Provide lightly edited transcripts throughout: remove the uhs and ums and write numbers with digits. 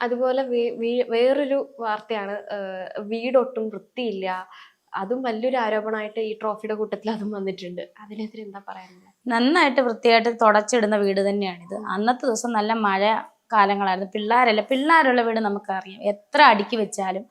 അതുപോലെ വേറൊരു വാർത്തയാണ് വീടൊട്ടും വൃത്തിയില്ല. അതും വലിയൊരു ആരോപണമായിട്ട് ഈ ട്രോഫിയുടെ കൂട്ടത്തിൽ അതും വന്നിട്ടുണ്ട്. അതിനെതിരെ എന്താ പറയാനുള്ളത്? നന്നായിട്ട് വൃത്തിയായിട്ട് തുടച്ചിടുന്ന വീട് തന്നെയാണിത്. അന്നത്തെ ദിവസം നല്ല മഴ കാലങ്ങളായിരുന്നു. പിള്ളേരുള്ള വീട് നമുക്കറിയാം. എത്ര അടുക്കി വെച്ചാലും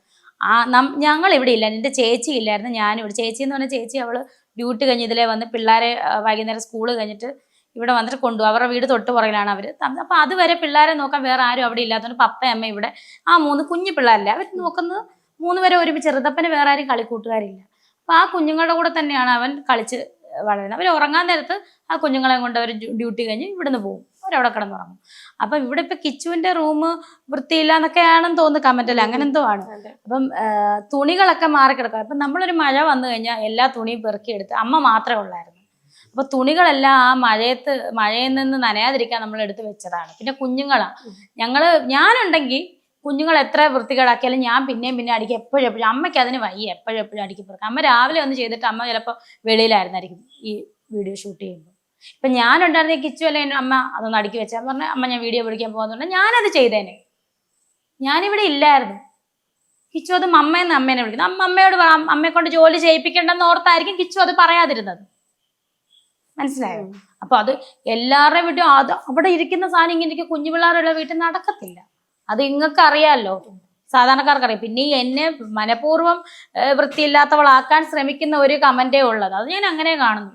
ഞങ്ങൾ ഇവിടെ ഇല്ല, എൻ്റെ ചേച്ചി ഇല്ലായിരുന്നു, ഞാനിവിടെ. ചേച്ചി എന്ന് പറഞ്ഞാൽ ചേച്ചി അവള് ഡ്യൂട്ടി കഴിഞ്ഞ് ഇതിലേ വന്ന് പിള്ളേരെ വൈകുന്നേരം സ്കൂള് കഴിഞ്ഞിട്ട് ഇവിടെ വന്നിട്ട് കൊണ്ടുപോകും. അവരുടെ വീട് തൊട്ട് പുറകിലാണ് അവർ. അപ്പം അതുവരെ പിള്ളേരെ നോക്കാൻ വേറെ ആരും അവിടെ ഇല്ലാത്തതുകൊണ്ട് പപ്പയും അമ്മ ഇവിടെ. ആ 3 കുഞ്ഞു പിള്ളേരല്ലേ അവർ നോക്കുന്നത്. 3 പേരെ ഒരുമിച്ച്. ചെറുതപ്പന് വേറെ ആരും കളിക്കൂട്ടുകാരില്ല. അപ്പം ആ കുഞ്ഞുങ്ങളുടെ കൂടെ തന്നെയാണ് അവൻ കളിച്ച് വളരുന്നത്. അവർ ഉറങ്ങാൻ നേരത്ത് ആ കുഞ്ഞുങ്ങളെ കൊണ്ട് അവർ ഡ്യൂട്ടി കഴിഞ്ഞ് ഇവിടുന്ന് പോകും. അവരവിടെ കിടന്നുറങ്ങും. അപ്പം ഇവിടെ ഇപ്പം കിച്ചുവിൻ്റെ റൂം വൃത്തിയില്ല എന്നൊക്കെയാണെന്ന് തോന്നുന്നു കമൻറ്റല്ല, അങ്ങനെ എന്തോ ആണ്. അപ്പം തുണികളൊക്കെ മാറിക്കിടക്കുക. അപ്പം നമ്മളൊരു മഴ വന്നു കഴിഞ്ഞാൽ എല്ലാ തുണിയും പെറുക്കിയെടുത്ത് അമ്മ മാത്രമേ ഉള്ളായിരുന്നു. അപ്പോൾ തുണികളെല്ലാം ആ മഴയിൽ നിന്ന് നനയാതിരിക്കാൻ നമ്മൾ എടുത്ത് വെച്ചതാണ്. പിന്നെ കുഞ്ഞുങ്ങളാണ് ഞാനുണ്ടെങ്കിൽ കുഞ്ഞുങ്ങൾ എത്ര വൃത്തികേടാക്കിയാലും ഞാൻ പിന്നെയും അടിക്കും. എപ്പോഴും അമ്മയ്ക്ക് അതിന് വയ്യ, എപ്പോഴും അടുക്കി പെറുക്കാം. അമ്മ രാവിലെ ഒന്ന് ചെയ്തിട്ട് അമ്മ ചിലപ്പോൾ വെളിയിലായിരുന്നായിരിക്കും ഈ വീഡിയോ ഷൂട്ട് ചെയ്യുമ്പോൾ. ഇപ്പം ഞാനുണ്ടായിരുന്ന കിച്ചു അല്ലെ അമ്മ അതൊന്ന് അടുക്കി വെച്ചാൽ പറഞ്ഞാൽ അമ്മ ഞാൻ വീഡിയോ പിടിക്കാൻ പോകുന്നുണ്ട്, ഞാനത് ചെയ്തേനെ. ഞാനിവിടെ ഇല്ലായിരുന്നു. കിച്ചു അത് അമ്മേനെ വിളിക്കുന്നത്. അമ്മയോട് അമ്മയെ കൊണ്ട് ജോലി ചെയ്യിപ്പിക്കേണ്ടെന്ന് ഓർത്തായിരിക്കും കിച്ചു അത് പറയാതിരുന്നത്. മനസ്സിലായോ? അപ്പൊ അത് എല്ലാവരുടെയും വീട്ടിൽ അവിടെ ഇരിക്കുന്ന സാധനം ഇങ്ങനെ കുഞ്ഞു പിള്ളേരുള്ള വീട്ടിൽ നടക്കത്തില്ല. അത് നിങ്ങൾക്ക് അറിയാമല്ലോ, സാധാരണക്കാർക്കറിയാം. പിന്നെ എന്നെ മനഃപൂർവ്വം വൃത്തിയില്ലാത്തവളാക്കാൻ ശ്രമിക്കുന്ന ഒരു കമന്റേ ഉള്ളത്. അത് ഞാൻ അങ്ങനെ കാണുന്നു.